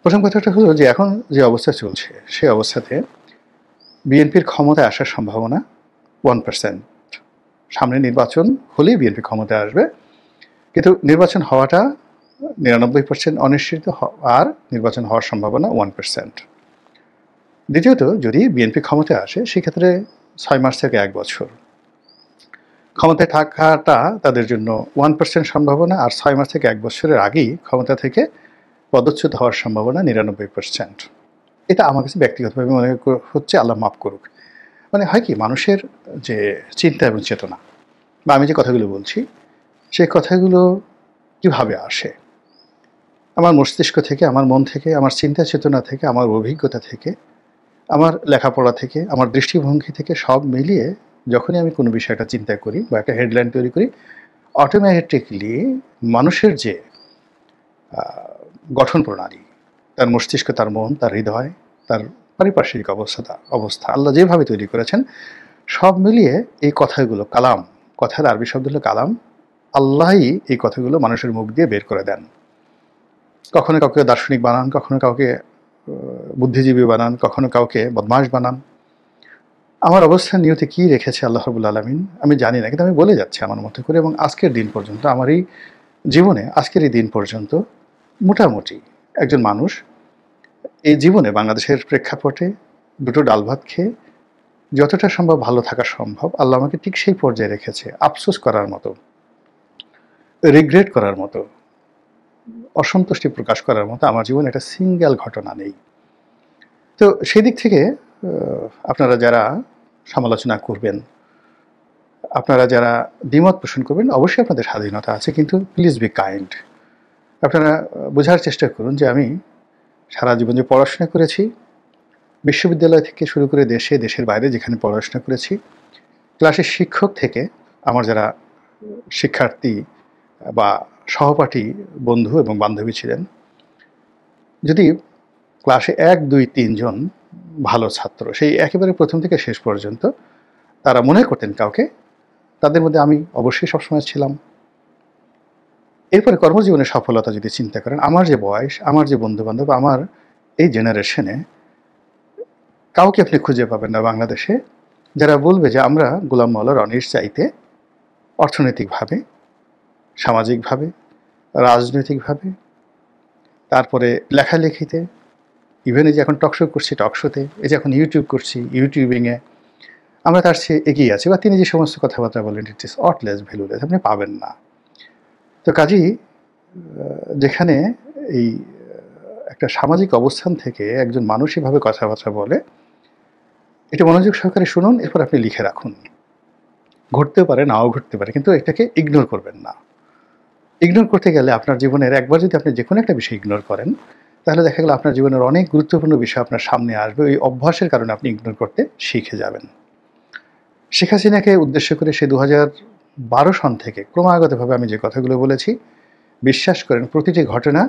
প্রথম কথাটা হলো যে এখন যে অবস্থা চলছে সেই অবস্থাতে বিএনপির ক্ষমতায় আসার সম্ভাবনা 1%। সামনে নির্বাচন হলেই বিএনপি ক্ষমতায় আসবে, কিন্তু নির্বাচন হওয়াটা 99% অনিশ্চিত, আর নির্বাচন হওয়ার সম্ভাবনা 1%। দ্বিতীয়ত, যদি বিএনপি ক্ষমতায় আসে সেক্ষেত্রে 6 মাস থেকে 1 বছর ক্ষমতায় থাকাটা তাদের জন্য 1% সম্ভাবনা, আর 6 মাস থেকে 1 বছরের আগেই ক্ষমতা থেকে পদচ্যুত হওয়ার সম্ভাবনা 99%। এটা আমার কাছে ব্যক্তিগতভাবে মনে হচ্ছে, আল্লাহ মাফ করুক। মানে হয় কি, মানুষের যে চিন্তা এবং চেতনা, বা আমি যে কথাগুলো বলছি সেই কথাগুলো কিভাবে আসে, আমার মস্তিষ্ক থেকে, আমার মন থেকে, আমার চিন্তা চেতনা থেকে, আমার অভিজ্ঞতা থেকে, আমার লেখাপড়া থেকে, আমার দৃষ্টিভঙ্গি থেকে, সব মিলিয়ে যখনই আমি কোনো বিষয়টা চিন্তা করি বা একটা হেডলাইন তৈরি করি, অটোমেটিকলি মানুষের যে গঠন প্রণালী, তার মস্তিষ্ক, তার মন, তার হৃদয়, তার পারিপার্শ্বিক অবস্থা আল্লাহ যেভাবে তৈরি করেছেন, সব মিলিয়ে এই কথাগুলো কালাম, কথার আরবি শব্দ হলো কালাম, আল্লাহই এই কথাগুলো মানুষের মুখ দিয়ে বের করে দেন। কখনো কাউকে দার্শনিক বানান, কখনো কাউকে বুদ্ধিজীবী বানান, কখনো কাউকে বদমাশ বানান। আমার অবস্থান নিয়তে কী রেখেছে আল্লাহ রাব্বুল আলামিন আমি জানি না, কিন্তু আমি বলে যাচ্ছি আমার মতো করে। এবং আজকের দিন পর্যন্ত, আমার এই জীবনে আজকের এই দিন পর্যন্ত মোটামুটি একজন মানুষ এই জীবনে বাংলাদেশের প্রেক্ষাপটে দুটো ডাল ভাত খেয়ে যতটা সম্ভব ভালো থাকা সম্ভব, আল্লাহ আমাকে ঠিক সেই পর্যায়ে রেখেছে। আফসোস করার মতো, রিগ্রেট করার মতো, অসন্তুষ্টি প্রকাশ করার মতো আমার জীবনে একটা সিঙ্গেল ঘটনা নেই। তো সেই দিক থেকে আপনারা যারা সমালোচনা করবেন, আপনারা যারা দ্বিমত পোষণ করবেন, অবশ্যই আপনাদের স্বাধীনতা আছে, কিন্তু প্লিজ বি কাইন্ড। আপনারা বোঝার চেষ্টা করুন যে আমি সারা জীবন যে পড়াশোনা করেছি, বিশ্ববিদ্যালয় থেকে শুরু করে দেশে, দেশের বাইরে যেখানে পড়াশোনা করেছি, ক্লাসের শিক্ষক থেকে আমার যারা শিক্ষার্থী বা সহপাঠী, বন্ধু এবং বান্ধবী ছিলেন, যদি ক্লাসে 1, 2, 3 জন ভালো ছাত্র, সেই একেবারে প্রথম থেকে শেষ পর্যন্ত তারা মনে করতেন কাউকে, তাদের মধ্যে আমি অবশ্যই সবসময় ছিলাম। এরপরে কর্মজীবনের সফলতা যদি চিন্তা করেন, আমার যে বয়স, আমার যে বন্ধুবান্ধব, আমার এই জেনারেশনে কাউকে আপনি খুঁজে পাবেন না বাংলাদেশে যারা বলবে যে আমরা গোলাম মাওলা রনির চাইতে অর্থনৈতিকভাবে, সামাজিকভাবে, রাজনৈতিকভাবে, তারপরে লেখালেখিতে, ইভেন এই যে এখন টকশো করছি, টকশোতে, এই যে এখন ইউটিউব করছি, ইউটিউবিংয়ে আমরা তার চেয়ে এগিয়ে আছি, বা তিনি যে সমস্ত কথাবার্তা বলেন, ইট ইস অটলেস, ভ্যালুলেস, আপনি পাবেন না। তো কাজেই যেখানে এই একটা সামাজিক অবস্থান থেকে একজন মানুষ এভাবে কথাবার্তা বলে, এটা মনোযোগ সহকারে শুনুন, এরপর আপনি লিখে রাখুন। ঘটতেও পারে, নাও ঘটতে পারে, কিন্তু এটাকে ইগনোর করবেন না। ইগনোর করতে গেলে আপনার জীবনের একবার যদি আপনি যে কোনো একটা বিষয় ইগনোর করেন, তাহলে দেখা গেল আপনার জীবনের অনেক গুরুত্বপূর্ণ বিষয় আপনার সামনে আসবে। ওই অভ্যাসের কারণে আপনি ইগনোর করতে শিখে যাবেন। শেখ হাসিনাকে উদ্দেশ্য করে সে 2012 সন থেকে ক্রমাগতভাবে আমি যে কথাগুলো বলেছি, বিশ্বাস করেন প্রতিটি ঘটনা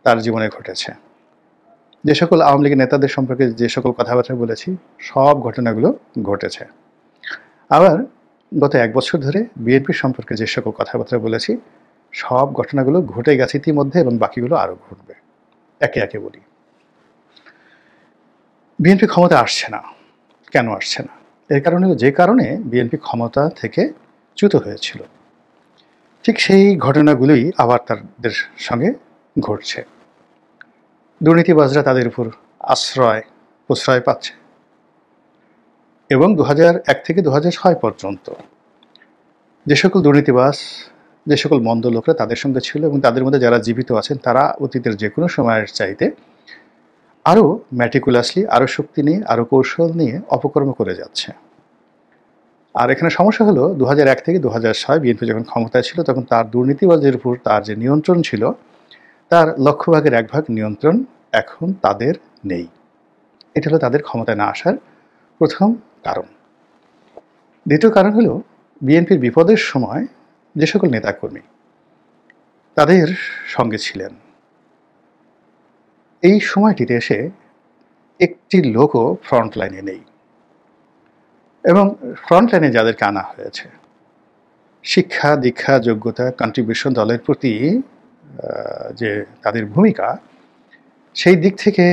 তার জীবনে ঘটেছে। যে সকল আওয়ামী লীগের নেতাদের সম্পর্কে যে সকল কথাবার্তা বলেছি, সব ঘটনাগুলো ঘটেছে। আবার গত 1 বছর ধরে বিএনপির সম্পর্কে যে সকল কথাবার্তা বলেছি, সব ঘটনাগুলো ঘটে গেছে ইতিমধ্যে, এবং বাকিগুলো আরও ঘটবে। একে একে বলি। বিএনপি ক্ষমতা আসছে না। কেন আসছে না? এর কারণ হলো, যে কারণে বিএনপি ক্ষমতা থেকে চ্যুত হয়েছিল, ঠিক সেই ঘটনাগুলোই আবার তাদের সঙ্গে ঘটছে। দুর্নীতিবাজরা তাদের উপর প্রশ্রয় পাচ্ছে, এবং 2001 থেকে 2006 পর্যন্ত যে সকল দুর্নীতিবাজ, যে সকল মন্দ লোকরা তাদের সঙ্গে ছিল, এবং তাদের মধ্যে যারা জীবিত আছেন, তারা অতীতের যে কোনো সময়ের চাইতে আরও ম্যাটিকুলাসলি, আরও শক্তি নিয়ে, আরও কৌশল নিয়ে অপকর্ম করে যাচ্ছে। আর এখানে সমস্যা হলো, 2001 থেকে 2006 বিএনপি যখন ক্ষমতায় ছিল, তখন তার দুর্নীতিবাজদের উপর তার যে নিয়ন্ত্রণ ছিল, তার লক্ষভাগের 1 ভাগ নিয়ন্ত্রণ এখন তাদের নেই। এটা হলো তাদের ক্ষমতায় না আসার প্রথম কারণ। দ্বিতীয় কারণ হলো, বিএনপির বিপদের সময় যে সকল নেতাকর্মী তাদের সঙ্গে ছিলেন, এই সময়টিতে এসে একটি লোকও ফ্রন্ট লাইনে নেই। এবং ফ্রন্ট লাইনে যাদেরকে আনা হয়েছে, শিক্ষা, দীক্ষা, যোগ্যতা, কন্ট্রিবিউশন, দলের প্রতি যে তাদের ভূমিকা, সেই দিক থেকে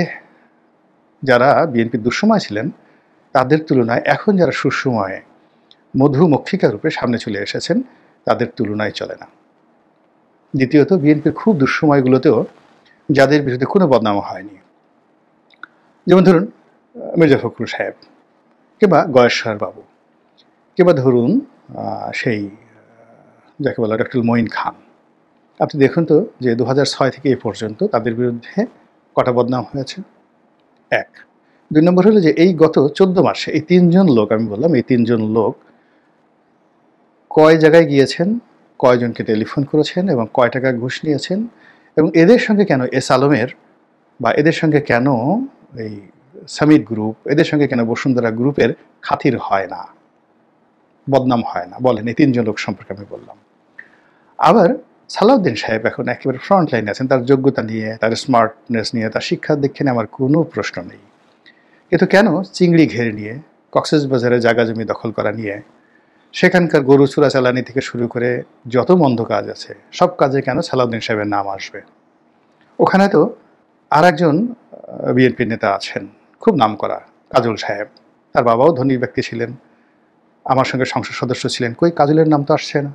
যারা বিএনপির দুঃসময় ছিলেন তাদের তুলনায় এখন যারা সুসময়ে মধুমক্ষিকা রূপে সামনে চলে এসেছেন তাদের তুলনায় চলে না। দ্বিতীয়ত, বিএনপির খুব দুঃসময়গুলোতেও যাদের বিরুদ্ধে কোনো বদনাম হয়নি, যেমন ধরুন মির্জা ফখরুল সাহেব, কিংবা গয়েশ্বর বাবু, কিংবা ধরুন সেই যাকে বলা ডক্টর মঈন খান, আপনি দেখুন তো যে 2006 থেকে এ পর্যন্ত তাদের বিরুদ্ধে কটা বদনাম হয়েছে। এক। দুই নম্বর হলো যে এই গত 14 মাসে এই তিনজন লোক, আমি বললাম এই তিনজন লোক কয় জায়গায় গিয়েছেন, কয়জনকে টেলিফোন করেছেন এবং কয় টাকা ঘুষ নিয়েছেন, এবং এদের সঙ্গে কেন এস আলমের বা এদের সঙ্গে কেন এই সামিট গ্রুপ, এদের সঙ্গে কেন বসুন্ধরা গ্রুপের খাতির হয় না, বদনাম হয় না, বলেন। এই তিনজন লোক সম্পর্কে আমি বললাম। আবার সালাউদ্দিন সাহেব এখন একেবারে ফ্রন্ট লাইনে আছেন, তার যোগ্যতা নিয়ে, তার স্মার্টনেস নিয়ে, তার শিক্ষার দিক নিয়ে আমার কোনো প্রশ্ন নেই। কিন্তু কেন চিংড়ি ঘেরে নিয়ে, কক্সবাজারে জায়গা জমি দখল করা নিয়ে, সেখানকার গরু চোরাচালানি থেকে শুরু করে যত মন্দ কাজ আছে সব কাজে কেন সালাউদ্দিন সাহেবের নাম আসবে? ওখানে তো আর একজন বিএনপি নেতা আছেন, খুব নামকরা, কাজল সাহেব। তার বাবাও ধনী ব্যক্তি ছিলেন, আমার সঙ্গে সংসদ সদস্য ছিলেন। কই কাজলের নাম তো আসছে না।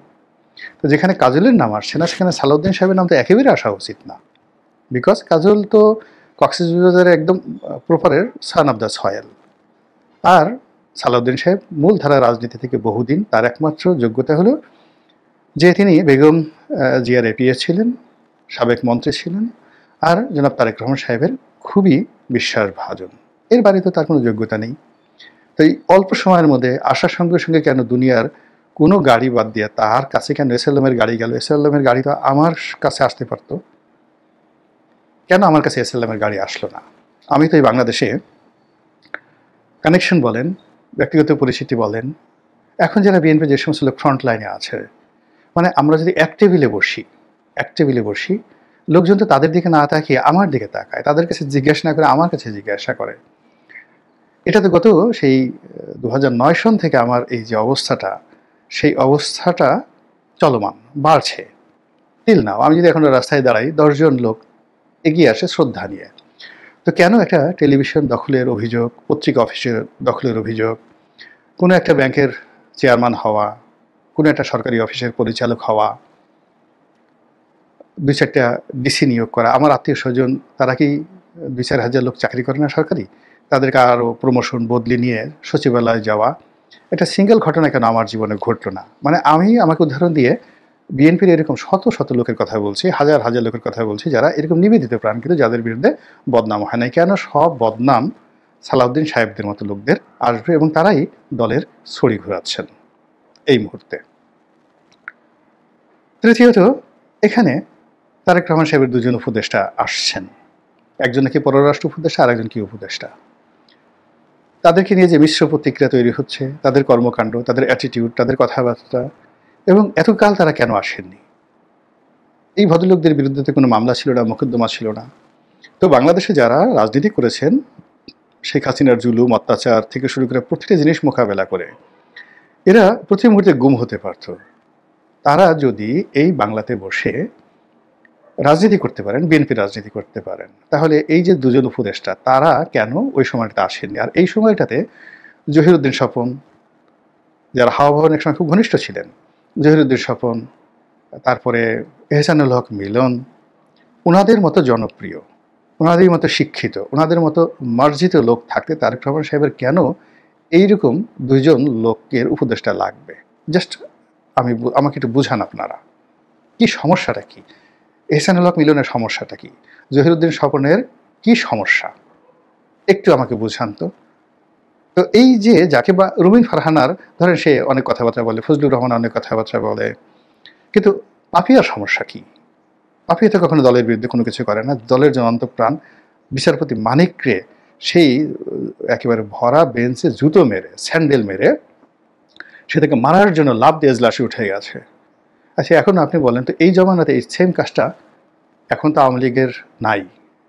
তো যেখানে কাজলের নাম আসছে না সেখানে সালাউদ্দিন সাহেবের নাম তো একেবারে আসা উচিত না, বিকজ কাজল তো কক্সবাজারের একদম প্রপারের সান অফ দ্য সয়েল। আর সালাউদ্দিন সাহেব মূলধারা রাজনীতি থেকে বহুদিন, তার একমাত্র যোগ্যতা হলো যে তিনি বেগম জিয়ার এপিএস ছিলেন, সাবেক মন্ত্রী ছিলেন, আর জনাব তারেক রহমান সাহেবের খুবই বিশ্বাসভাজন। এর বাড়িতে তার কোনো যোগ্যতা নেই। তো এই অল্প সময়ের মধ্যে আসার সঙ্গে সঙ্গে কেন দুনিয়ার কোনো গাড়ি বাদ দিয়ে তার কাছে কেন এসএলএমের গাড়ি গেল? এসএলএমের গাড়ি তো আমার কাছে আসতে পারত, কেন আমার কাছে এসএলএমের গাড়ি আসলো না? আমি তো এই বাংলাদেশে কানেকশন বলেন, ব্যক্তিগত পরিচিতি বলেন, এখন যারা বিএনপি যে সমস্ত লোক ফ্রন্ট লাইনে আছে, মানে আমরা যদি এক টেবিলে বসি, লোকজন তো তাদের দিকে না তাকিয়ে আমার দিকে তাকায়, তাদের কাছে জিজ্ঞাসা না করে আমার কাছে জিজ্ঞাসা করে। এটা তো গত সেই 2009 সন থেকে আমার এই যে অবস্থাটা, সেই অবস্থাটা চলমান, বাড়ছে। টিল নাও আমি যদি এখন রাস্তায় দাঁড়াই, 10 জন লোক এগিয়ে আসে শ্রদ্ধা নিয়ে। তো কেন একটা টেলিভিশন দখলের অভিযোগ, পত্রিকা অফিসের দখলের অভিযোগ, কোনো একটা ব্যাংকের চেয়ারম্যান হওয়া, কোনো একটা সরকারি অফিসের পরিচালক হওয়া, 2-4টা ডিসি নিয়োগ করা, আমার আত্মীয় স্বজন তারা কি 2-4 হাজার লোক চাকরি করে না সরকারি, তাদেরকে আরও প্রমোশন বদলি নিয়ে সচিবালয়ে যাওয়া, এটা সিঙ্গেল ঘটনা কেন আমার জীবনে ঘটলো না? মানে আমি আমাকে উদাহরণ দিয়ে বিএনপির এরকম শত শত লোকের কথা বলছি, হাজার হাজার লোকের কথা বলছি যারা এরকম নিবেদিত প্রাণ, কিন্তু যাদের বিরুদ্ধে বদনাম হয় নাই। কেন সব বদনাম সালাউদ্দিন সাহেবদের মতো লোকদের আসবে এবং তারাই দলের ছড়ি ঘোরাচ্ছেন এই মুহূর্তে। তৃতীয়ত, এখানে তারেক রহমান সাহেবের দুজন উপদেষ্টা আসছেন, একজন নাকি পররাষ্ট্র উপদেষ্টা, আর একজন কি উপদেষ্টা। তাদেরকে নিয়ে যে মিশ্র প্রতিক্রিয়া তৈরি হচ্ছে, তাদের কর্মকাণ্ড, তাদের অ্যাটিটিউড, তাদের কথাবার্তা, এবং এতকাল তারা কেন আসেননি? এই ভদ্রলোকদের বিরুদ্ধে তো কোনো মামলা ছিল না, মোকদ্দমা ছিল না। তো বাংলাদেশে যারা রাজনীতি করেছেন, শেখ হাসিনার জুলুম অত্যাচার থেকে শুরু করে প্রতিটা জিনিস মোকাবেলা করে এরা প্রতি মুহূর্তে গুম হতে পারত। তারা যদি এই বাংলাতে বসে রাজনীতি করতে পারেন, বিএনপি রাজনীতি করতে পারেন, তাহলে এই যে দুজন উপদেষ্টা তারা কেন ওই সময়টাতে আসেননি? আর এই সময়টাতে জহিরুদ্দিন স্বপন, যারা হাওয়া ভবনের সময় খুব ঘনিষ্ঠ ছিলেন, জহিরুদ্দিন স্বপন, তারপরে এহসানুল হক মিলন, ওনাদের মতো জনপ্রিয়, ওনাদের মতো শিক্ষিত, ওনাদের মতো মার্জিত লোক থাকতে তারেক রহমান সাহেবের কেন এইরকম দুজন লোকের উপদেষ্টা লাগবে? জাস্ট আমাকে একটু বুঝান আপনারা, কি সমস্যাটা কি? এহসানুল হক মিলনের সমস্যাটা কি? জহিরুদ্দিন স্বপনের কি সমস্যা? একটু আমাকে বুঝান তো। তো এই যে যাকে বা রুমিন ফারহানার ধরেন, সে অনেক কথাবার্তা বলে, ফজলুর রহমান অনেক কথাবার্তা বলে, কিন্তু পাপিয়ার সমস্যা কি? পাপিয়া তো কখনো দলের বিরুদ্ধে কোনো কিছু করে না। দলের যে অন্তঃপ্রাণ বিচারপতি মানিককে সেই একেবারে ভরা বেঞ্চে জুতো মেরে, স্যান্ডেল মেরে সেটাকে মারার জন্য লাফ দিয়ে এজলাসে উঠে গেছে। আচ্ছা, এখন আপনি বলেন তো, এই জমানাতে এই সেম কাজটা এখন তো আওয়ামী লীগের নাই,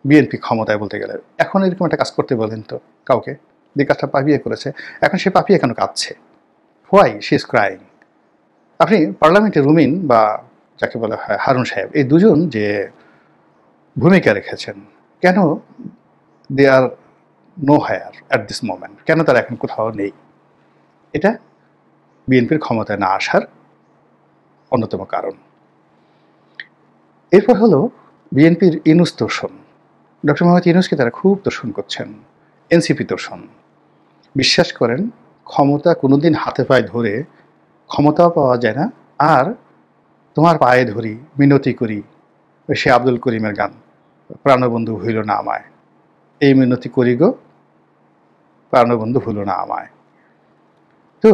বিএনপি ক্ষমতায় বলতে গেলে, এখন এরকম একটা কাজ করতে বলেন তো কাউকে, যে কাজটা পাপিয়া করেছে। এখন সে পাপিয়া কেন কাঁদছে? Why she is crying? আপনি পার্লামেন্টে রুমিন বা যাকে বলা হয় হারুন সাহেব, এই দুজন যে ভূমিকা রেখেছেন, কেন they are no higher at this moment, কেন তারা এখন কোথাও নেই? এটা বিএনপির ক্ষমতায় না আসার অন্যতম কারণ। এরপর হলো বিএনপির ইউনূস তোষণ। ডক্টর মোহাম্মদ ইউনূসকে তারা খুব তোষণ করছেন, এনসিপি তোষণ। বিশ্বাস করেন, ক্ষমতা কোনোদিন হাতে পায়ে ধরে ক্ষমতাও পাওয়া যায় না। আর তোমার পায়ে ধরি, মিনতি করি, সে আব্দুল করিমের গান, প্রাণবন্ধু হইল না আমায়, এই মিনতি করি গো প্রাণবন্ধু হইল না আমায়। তো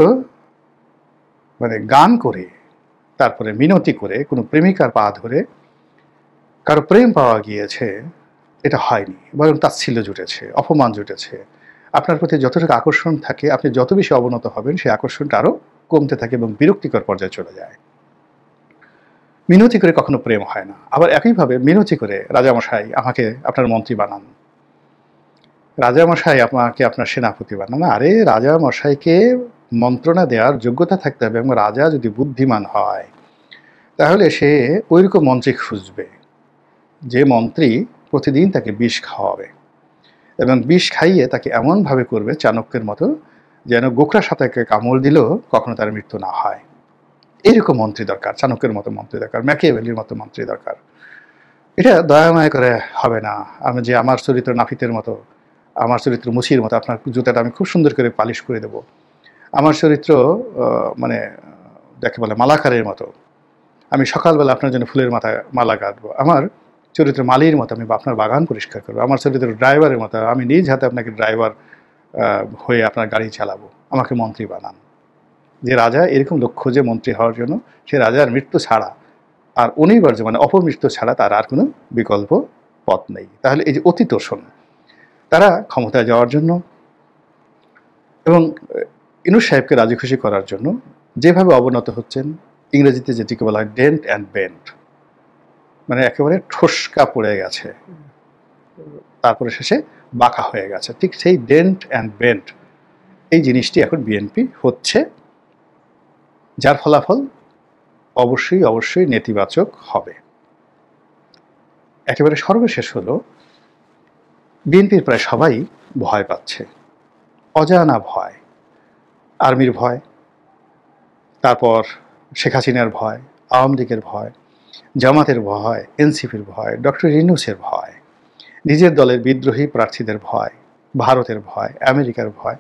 মানে গান করে, তারপরে মিনতি করে, কোনো প্রেমিকার পা ধরে কারো প্রেম পাওয়া গিয়েছে, এটা হয়নি। বরং তাচ্ছিল্য জুটেছে, অপমান জুটেছে। আপনার প্রতি যতটুকু আকর্ষণ থাকে, আপনি যত বেশি অবনত হবেন, সেই আকর্ষণটা আরও কমতে থাকে এবং বিরক্তিকর পর্যায়ে চলে যায়। মিনতি করে কখনো প্রেম হয় না। আবার একইভাবে মিনতি করে, রাজামশাই আমাকে আপনার মন্ত্রী বানান, রাজামশাই আমাকে আপনার সেনাপতি বানান। আরে রাজামশাইকে মন্ত্রণা দেওয়ার যোগ্যতা থাকতে হবে, এবং রাজা যদি বুদ্ধিমান হয় তাহলে সে ওইরকম মন্ত্রী খুঁজবে যে মন্ত্রী প্রতিদিন তাকে বিষ খাওয়াবে, এবং বিষ খাইয়ে তাকে এমনভাবে করবে চাণক্যের মতো যেন গোখরা সাঁতারকে কামড় দিলেও কখনো তার মৃত্যু না হয়। এইরকম মন্ত্রী দরকার, চাণক্যের মতো মন্ত্রী দরকার, ম্যাকিয়াভেলির মতো মন্ত্রী দরকার। এটা দয়াময় করে হবে না। আমি যে আমার চরিত্র নাপিতের মতো, আমার চরিত্র মুচির মতো, আপনার জুতাটা আমি খুব সুন্দর করে পালিশ করে দেবো, আমার চরিত্র মানে যাকে বলে মালাকারের মতো, আমি সকালবেলা আপনার জন্য ফুলের মাথায় মালা গাঁথবো, আমার চরিত্র মালির মতো আমি আপনার বাগান পরিষ্কার করবো, আমার চরিত্র ড্রাইভারের মতো আমি নিজ হাতে আপনাকে ড্রাইভার হয়ে আপনার গাড়ি চালাবো, আমাকে মন্ত্রী বানান। যে রাজা এরকম লক্ষ্য যে মন্ত্রী হওয়ার জন্য, সে রাজার মৃত্যু ছাড়া আর অনিবার্য মানে অপমৃত্যু ছাড়া তার আর কোনো বিকল্প পথ নেই। তাহলে এই যে অতি তোষণ, তারা ক্ষমতায় যাওয়ার জন্য এবং ইউনূস সাহেবকে রাজি খুশি করার জন্য যেভাবে অবনত হচ্ছেন, ইংরেজিতে যেটিকে বলা হয় ডেন্ট অ্যান্ড বেন্ট, মানে একেবারে ঠোসকা পড়ে গেছে, তারপরে শেষে বাঁকা হয়ে গেছে, ঠিক সেই ডেন্ট অ্যান্ড বেন্ট এই জিনিসটি এখন বিএনপি হচ্ছে, যার ফলাফল অবশ্যই অবশ্যই নেতিবাচক হবে। একেবারে সর্বশেষ হলো, বিএনপির প্রায় সবাই ভয় পাচ্ছে, অজানা ভয়, আর্মির ভয়, তারপর শেখ হাসিনার ভয়, আওয়ামী লীগের ভয়, জামাতের ভয়, এনসিপির ভয়, ডক্টর ইউনূসের ভয়, নিজের দলের বিদ্রোহী প্রার্থীদের ভয়, ভারতের ভয়, আমেরিকার ভয়।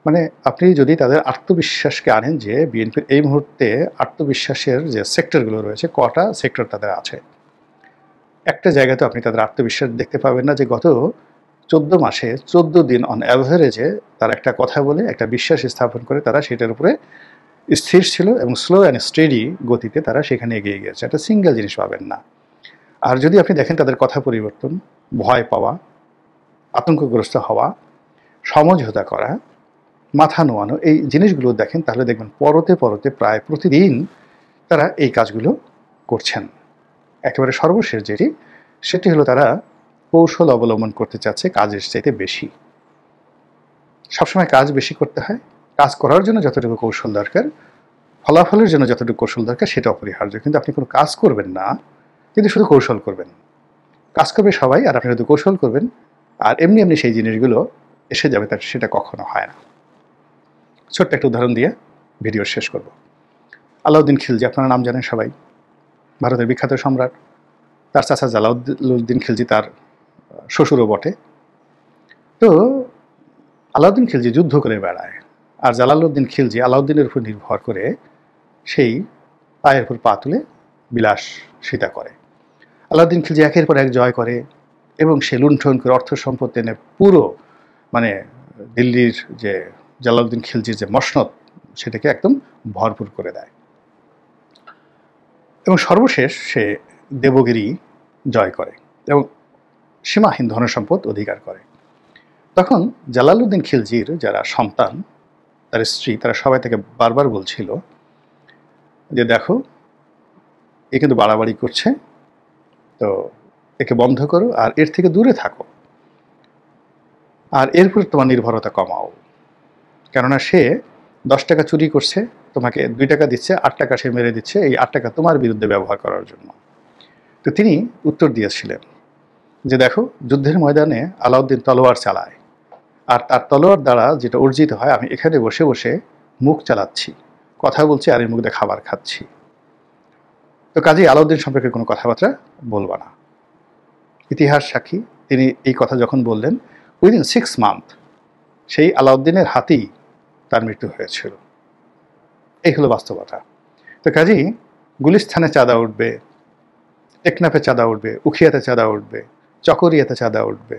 মানে আপনি যদি তাদের আত্মবিশ্বাসকে আনেন যে বিএনপির এই মুহূর্তে আত্মবিশ্বাসের যে সেক্টরগুলো রয়েছে, কটা সেক্টর তাদের আছে, একটা জায়গাতে আপনি তাদের আত্মবিশ্বাস দেখতে পাবেন না যে গত 14 মাসে 14 দিন অন অ্যাভারেজে তারা একটা কথা বলে একটা বিশ্বাস স্থাপন করে তারা সেটার উপরে স্থির ছিল এবং স্লো অ্যান্ড স্টেডি গতিতে তারা সেখানে এগিয়ে গিয়েছে। একটা সিঙ্গেল জিনিস পাবেন না। আর যদি আপনি দেখেন তাদের কথা পরিবর্তন, ভয় পাওয়া, আতঙ্কগ্রস্ত হওয়া, সমঝোতা করা, মাথা নোয়ানো, এই জিনিসগুলো দেখেন, তাহলে দেখবেন পরতে পরতে প্রায় প্রতিদিন তারা এই কাজগুলো করছেন। একেবারে সর্বশেষ যেটি, সেটি হলো তারা কৌশল অবলম্বন করতে চাচ্ছে কাজের চাইতে বেশি। সবসময় কাজ বেশি করতে হয়, কাজ করার জন্য যতটুকু কৌশল দরকার, ফলাফলের জন্য যতটুকু কৌশল দরকার সেটা অপরিহার্য। কিন্তু আপনি কোনো কাজ করবেন না, কিন্তু শুধু কৌশল করবেন। কাজ করবে সবাই, আর আপনি শুধু কৌশল করবেন, আর এমনি এমনি সেই জিনিসগুলো এসে যাবে, তার সেটা কখনো হয় না। ছোট্ট একটা উদাহরণ দিয়ে ভিডিও শেষ করব। আলাউদ্দিন খিলজি, আপনারা নাম জানেন সবাই, ভারতের বিখ্যাত সম্রাট। তার চাচা জালালউদ্দিন খিলজি তার শ্বশুরও বটে। তো আলাউদ্দিন খিলজি যুদ্ধ করে বেড়ায়, আর জালালউদ্দিন খিলজি আলাউদ্দিনের উপর নির্ভর করে সেই পায়ের উপর পা তুলে বিলাসিতা করে। আলাউদ্দিন খিলজি একের পর এক জয় করে এবং সে লুণ্ঠন করে অর্থ সম্পদ এনে পুরো মানে দিল্লির যে জালালউদ্দিন খিলজির যে মসনদ, সেটাকে একদম ভরপুর করে দেয়। এবং সর্বশেষ সে দেবগিরি জয় করে এবং সীমাহীন ধনসম্পদ অধিকার করে। তখন জালালউদ্দিন খিলজির যারা সন্তান, তার স্ত্রী, তারা সবাই তাকে বারবার বলছিল যে দেখো, এ কিন্তু বাড়াবাড়ি করছে, তো একে বন্ধ করো আর এর থেকে দূরে থাকো, আর এরপর তোমার নির্ভরতা কমাও। কেননা সে 10 টাকা চুরি করছে, তোমাকে 2 টাকা দিচ্ছে, 8 টাকা সে মেরে দিচ্ছে, এই 8 টাকা তোমার বিরুদ্ধে ব্যবহার করার জন্য। তো তিনি উত্তর দিয়েছিলেন যে দেখো যুদ্ধের ময়দানে আলাউদ্দিন তলোয়ার চালায়, আর তার তলোয়ার দ্বারা যেটা অর্জিত হয় আমি এখানে বসে বসে মুখ চালাচ্ছি, কথা বলছি আর এর মুখ দিয়ে খাবার খাচ্ছি। তো কাজেই আলাউদ্দিন সম্পর্কে কোনো কথাবার্তা বলবা না। ইতিহাস সাক্ষী, তিনি এই কথা যখন বললেন উইদিন 6 মান্থ সেই আলাউদ্দিনের হাতেই তার মৃত্যু হয়েছিল। এই হলো বাস্তবতা। তো কাজেই গুলিস্তানে চাঁদা উঠবে, টেকনাফে চাঁদা উঠবে, উখিয়াতে চাঁদা উঠবে, চকরিয়াতে চাঁদা উঠবে,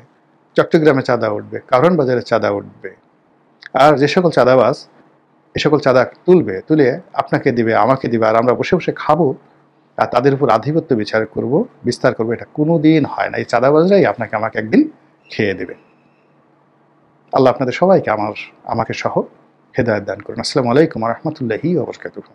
চট্টগ্রামে চাঁদা উঠবে, কারওয়ান বাজারে চাঁদা উঠবে। আর যে সকল চাঁদাবাজ এ সকল চাঁদা তুলবে, তুলে আপনাকে দিবে, আমাকে দিবে, আর আমরা বসে বসে খাবো আর তাদের উপর আধিপত্য বিস্তার করবো, এটা কোনোদিন হয় না। এই চাঁদাবাজরাই আপনাকে আমাকে একদিন খেয়ে দেবে। আল্লাহ আপনাদের সবাইকে আমাকে সহ হেদায়েত দান করুন। আসসালামু আলাইকুম ওয়া রাহমাতুল্লাহি ওয়া বারাকাতুহু।